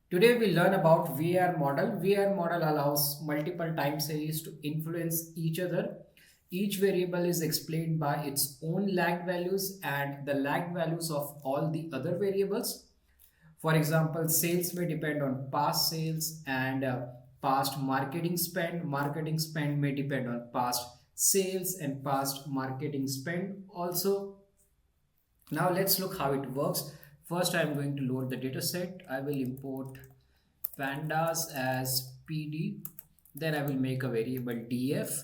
Today we learn about VAR model. VAR model allows multiple time series to influence each other. Each variable is explained by its own lagged values and the lagged values of all the other variables. For example, sales may depend on past sales and past marketing spend. Marketing spend may depend on past sales and past marketing spend also. Now let's look how it works. First, I'm going to load the dataset. I will import pandas as pd. Then I will make a variable df.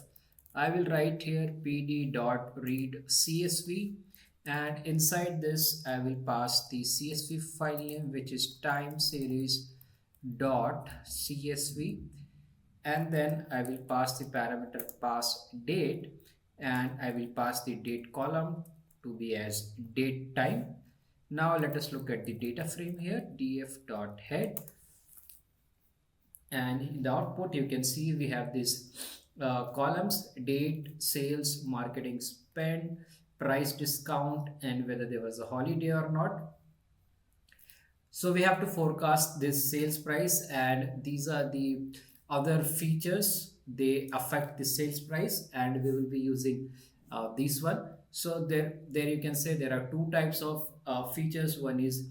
I will write here pd dot read csv, and inside this I will pass the csv file name, which is time series dot csv, and then I will pass the parameter pass date, and I will pass the date column to be as date time. Now let us look at the data frame here, df.head, and in the output you can see we have these columns: date, sales, marketing spend, price discount, and whether there was a holiday or not. So we have to forecast this sales price, and these are the other features they affect the sales price, and we will be using this one. So there you can say there are two types of features. One is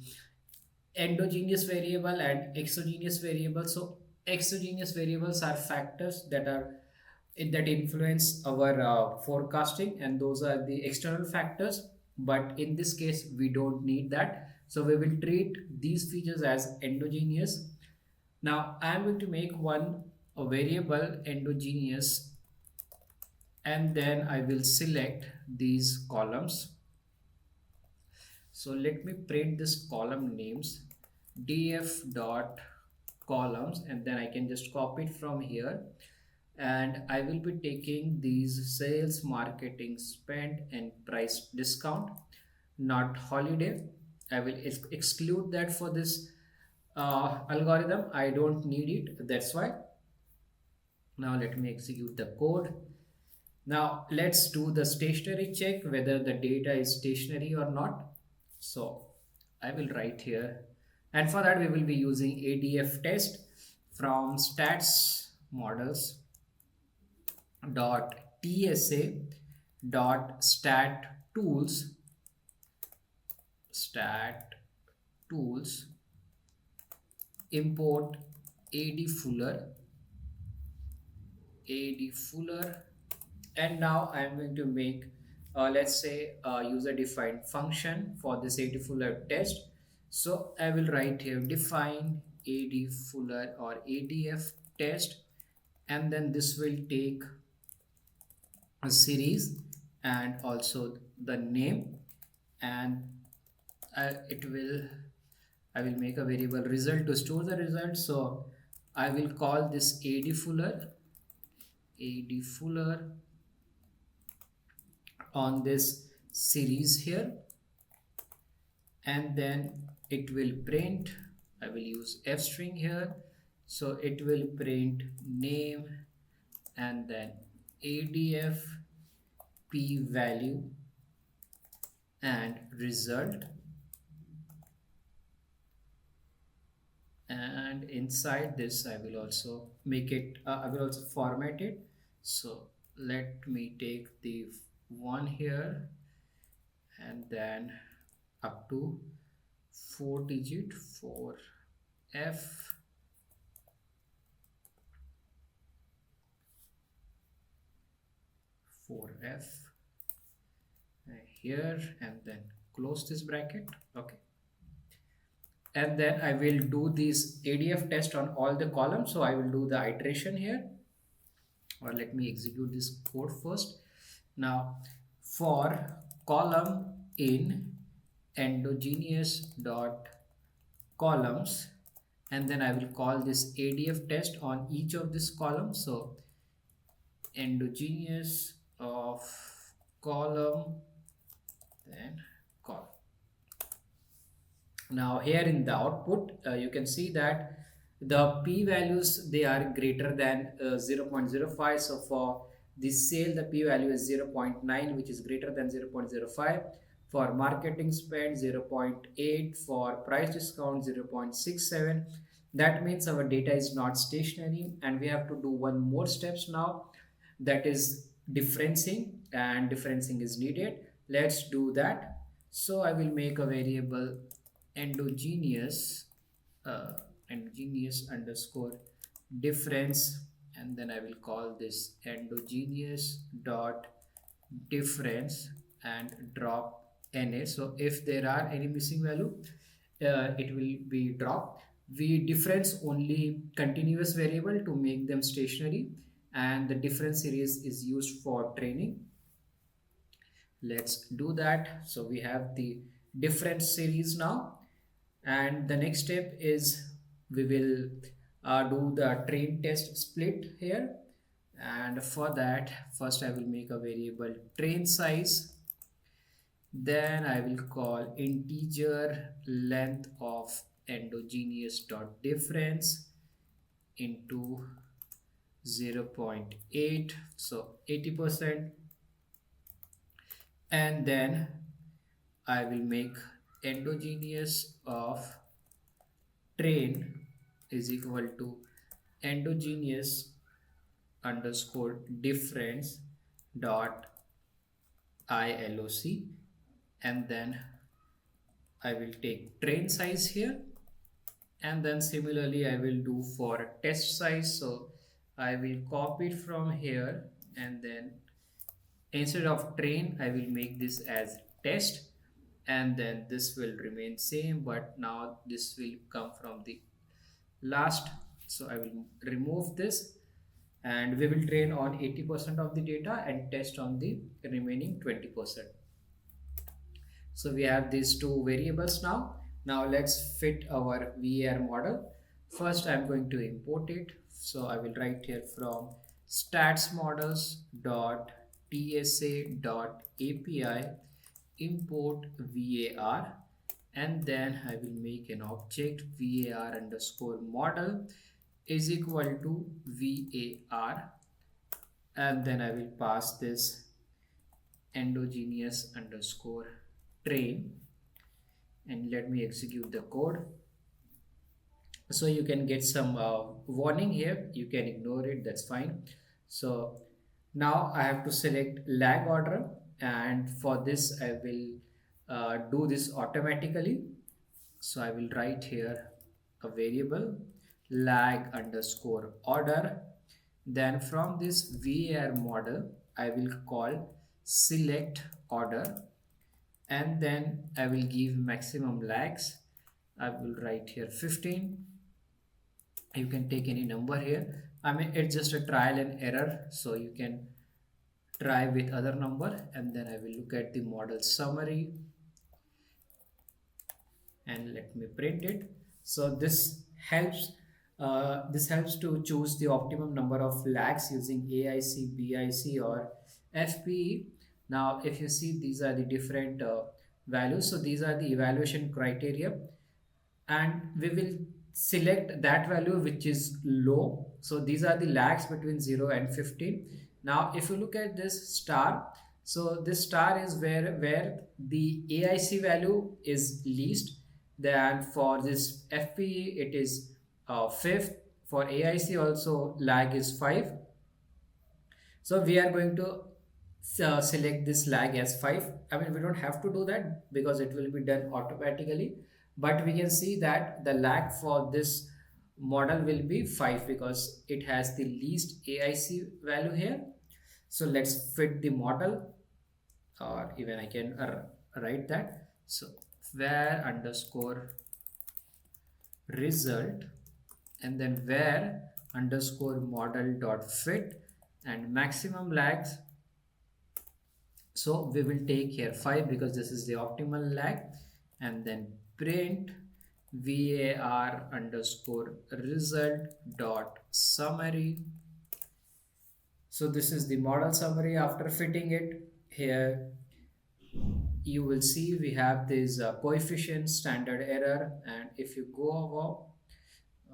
endogenous variable and exogenous variable. So exogenous variables are factors that influence our forecasting, and those are the external factors. But in this case we don't need that, so we will treat these features as endogenous. Now I am going to make one a variable endogenous, and then I will select these columns. So let me print this column names, df dot columns, and then I can just copy it from here, and I will be taking these sales, marketing spend, and price discount, not holiday. I will exclude that for this algorithm. I don't need it, that's why. Now let me execute the code. Now let's do the stationary check whether the data is stationary or not. So I will write here, and for that we will be using ADF test from Statsmodels dot tsa dot stat tools import ad fuller, and now I am going to make let's say a user defined function for this ad fuller test. So I will write here define ad fuller or adf test, and then this will take a series and also the name, and it will I will make a variable result to store the result. So I will call this ad fuller on this series here, and then it will print, I will use f string here, so it will print name and then adf p value and result, and inside this I will also make it I will also format it. So let me take the one here, and then up to 4 digit 4f 4f here, and then close this bracket. Okay, and then I will do this ADF test on all the columns. So I will do the iteration here, or let me execute this code first. Now for column in endogenous dot columns, and then I will call this ADF test on each of this column. So endogenous of column, then column. Now here in the output you can see that the p values, they are greater than 0.05. So for this sale the p value is 0.9, which is greater than 0.05. For marketing spend 0.8, for price discount 0.67, That means our data is not stationary, and we have to do one more steps now, that is differencing, and differencing is needed. Let's do that. So I will make a variable endogenous uh, endogenous underscore difference, and then I will call this endogenous dot difference and drop na. So if there are any missing value, it will be dropped. We difference only continuous variable to make them stationary, and the difference series is used for training. Let's do that. So we have the difference series now, and the next step is we will do the train test split here. And for that, first I will make a variable train size, then I will call integer length of endogenous dot difference into 0.8, so 80%, and then I will make endogenous of train is equal to endogenous underscore difference dot ILOC, and then I will take train size here, and then similarly I will do for test size. So I will copy it from here, and then instead of train I will make this as test, and then this will remain same, but now this will come from the last. So I will remove this, and we will train on 80% of the data and test on the remaining 20%. So we have these two variables now. Now let's fit our VAR model. First, I'm going to import it. So I will write here from statsmodels dot tsa dot api import VAR, and then I will make an object VAR underscore model is equal to VAR, and then I will pass this endogenous underscore train, and let me execute the code. So you can get some warning here, you can ignore it, that's fine. So now I have to select lag order, and for this I will do this automatically. So I will write here a variable lag underscore order, then from this VAR model I will call select order, and then I will give maximum lags. I will write here 15. You can take any number here. I mean, it's just a trial and error, so you can try with other number, and then I will look at the model summary, and let me print it. So this helps to choose the optimum number of lags using AIC, BIC, or FPE. Now if you see, these are the different values, so these are the evaluation criteria, and we will select that value which is low. So these are the lags between 0 and 15. Now if you look at this star, so this star is where the AIC value is least. Then for this FPE it is fifth. For AIC also lag is 5. So we are going to select this lag as 5. I mean, we don't have to do that because it will be done automatically, but we can see that the lag for this model will be 5 because it has the least AIC value here. So let's fit the model, or even I can write that. So where underscore result, and then where underscore model dot fit, and maximum lags. So we will take here 5 because this is the optimal lag, and then print var underscore result dot summary. So this is the model summary. After fitting it here, you will see we have this coefficient, standard error, and if you go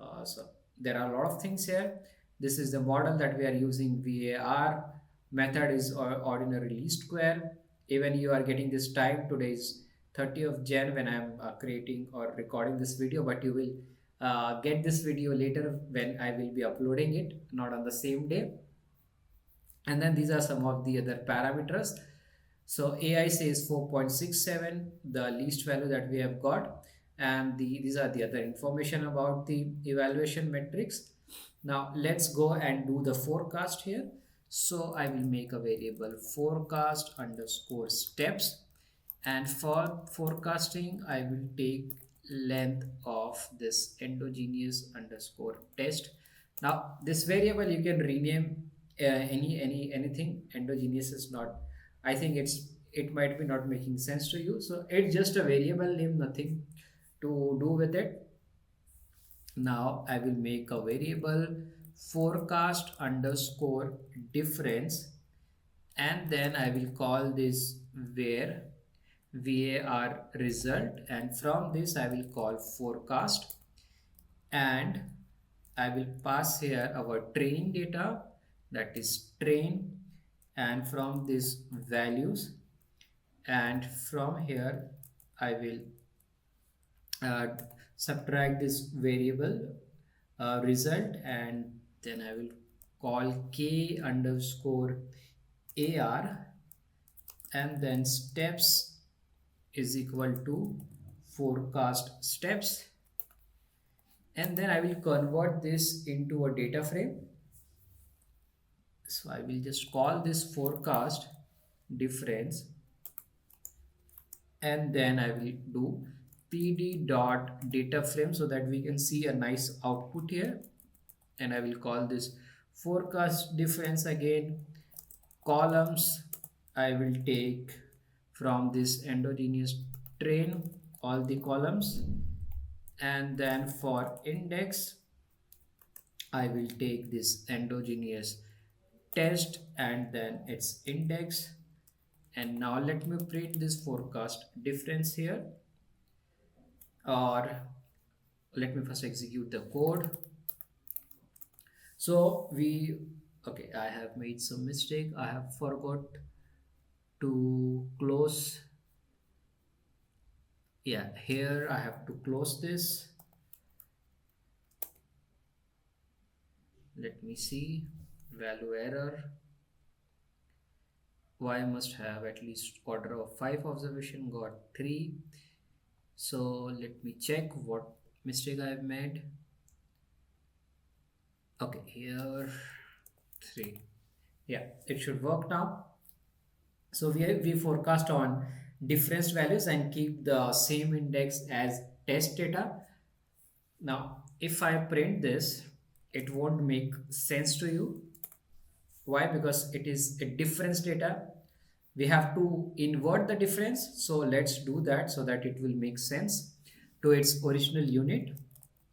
above, so there are a lot of things here. This is the model that we are using. VAR method is ordinary least square. Even you are getting this time, today is 30th of Jan when I am creating or recording this video, but you will get this video later when I will be uploading it, not on the same day. And then these are some of the other parameters. So AI says 4.67, the least value that we have got, and these are the other information about the evaluation metrics. Now let's go and do the forecast here. So I will make a variable forecast underscore steps, and for forecasting I will take length of this endogenous underscore test. Now this variable you can rename anything. Endogenous is not, I think it might be not making sense to you, so it's just a variable name, nothing to do with it. Now I will make a variable forecast underscore difference, and then I will call this where VAR result, and from this I will call forecast, and I will pass here our training data, that is train, and from this values, and from here I will uh, subtract this variable result, and then I will call k underscore AR, and then steps is equal to forecast steps, and then I will convert this into a data frame. So I will just call this forecast difference, and then I will do pd dot data frame so that we can see a nice output here, and I will call this forecast difference again. Columns I will take from this endogenous train all the columns, and then for index I will take this endogenous test and then its index. And now let me print this forecast difference here, or let me first execute the code. So we, okay, I have made some mistake. I have forgot to close, yeah, here I have to close this. Let me see, value error. Y must have at least order of 5 observation, got 3. So let me check what mistake I have made. Okay, here 3. Yeah, it should work now. So we forecast on difference values and keep the same index as test data. Now if I print this, it won't make sense to you. Why? Because it is a difference data. We have to invert the difference, so let's do that so that it will make sense to its original unit.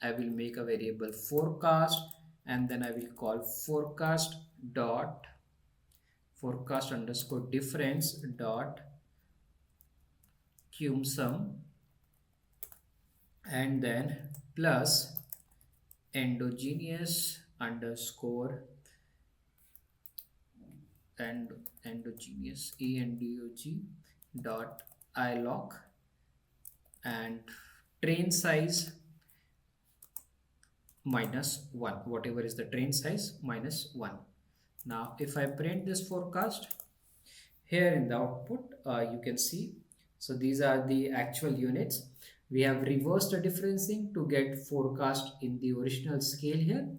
I will make a variable forecast, and then I will call forecast dot forecast underscore difference dot cum sum, and then plus endogenous underscore and endogenous endog dot ilog, and train size minus 1, whatever is the train size minus 1. Now if I print this forecast, here in the output you can see, so these are the actual units. We have reversed the differencing to get forecast in the original scale here.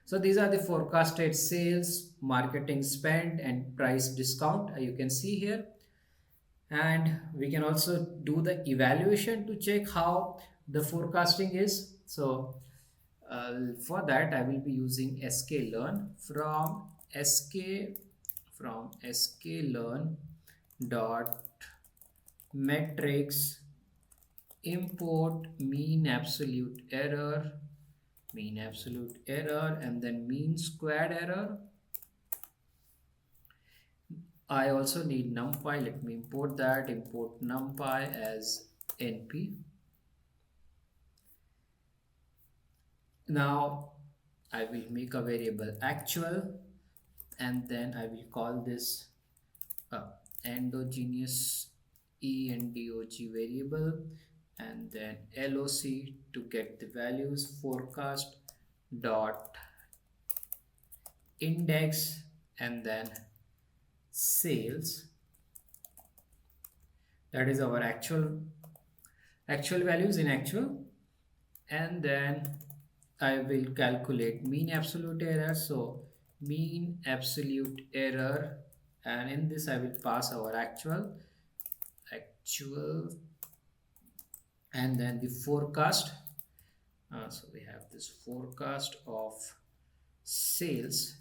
So these are the forecasted sales, marketing spend, and price discount, you can see here. And we can also do the evaluation to check how the forecasting is. So for that I will be using sklearn. From sklearn dot metrics import mean absolute error, and then mean squared error. I also need numpy. Let me import that. Import numpy as np. Now I will make a variable actual, and then I will call this endogenous endog variable, and then LOC to get the values, forecast dot index, and then sales. That is our actual values in actual, and then I will calculate mean absolute error. So mean absolute error, and in this I will pass our actual, and then the forecast. So we have this forecast of sales.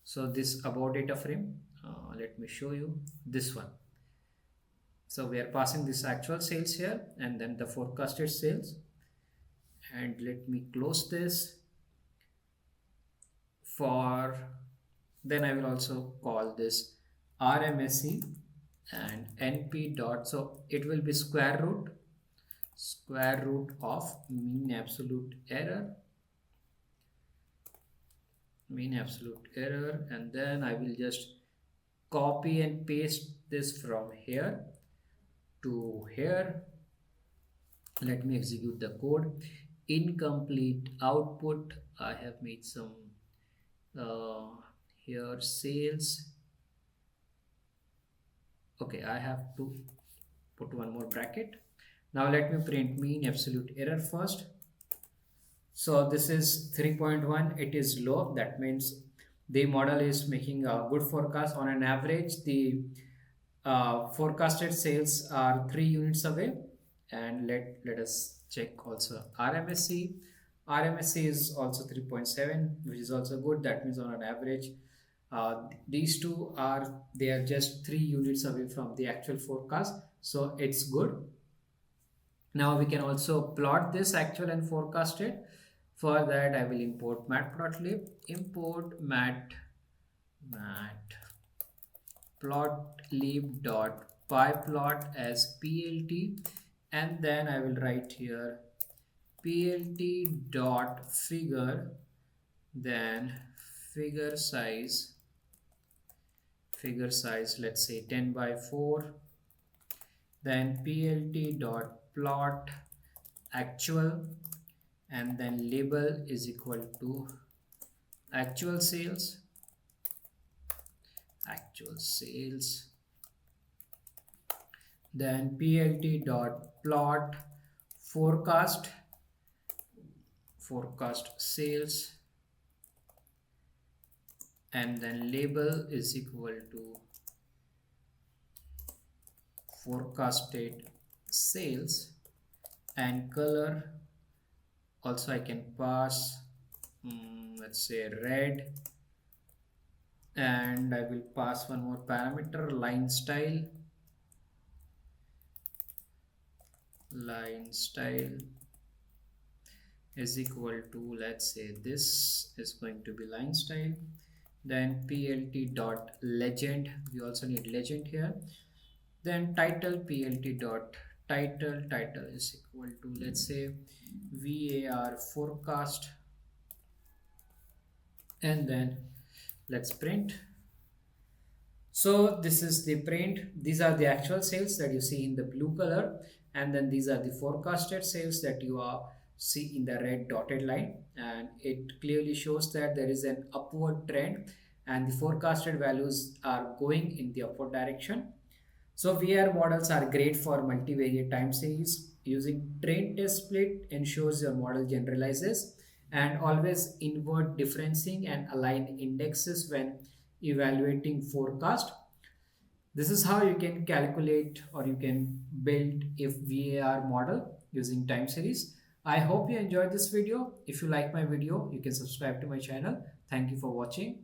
So this about data frame, let me show you this one. So we are passing this actual sales here and then the forecasted sales, and let me close this. For then I will also call this RMSE and NP dot, so it will be square root of mean absolute error, and then I will just copy and paste this from here to here. Let me execute the code. Incomplete output, I have made some here sales. Okay, I have to put one more bracket. Now let me print mean absolute error first. So this is 3.1, it is low. That means the model is making a good forecast. On an average, the forecasted sales are 3 units away. And let us check also RMSE. RMSE is also 3.7, which is also good. That means on an average, these two they are just 3 units away from the actual forecast. So it's good. Now we can also plot this actual and forecasted. For that, I will import matplotlib, import matplotlib.pyplot as plt, and then I will write here plt.figure, then figure size, let's say 10 by 4, then plt.plot actual, and then label is equal to actual sales, then plt.plot forecast sales, and then label is equal to forecasted sales, and color also I can pass let's say red, and I will pass one more parameter, line style is equal to, let's say this is going to be line style, then plt dot legend, we also need legend here, then title plt dot title is equal to, let's say VAR forecast, and then let's print. So this is the print. These are the actual sales that you see in the blue color, and then these are the forecasted sales that you see in the red dotted line, and it clearly shows that there is an upward trend and the forecasted values are going in the upward direction. So VR models are great for multivariate time series. Using train test split ensures your model generalizes, and always invert differencing and align indexes when evaluating forecast. This is how you can calculate or you can build a VAR model using time series. I hope you enjoyed this video. If you like my video, you can subscribe to my channel. Thank you for watching.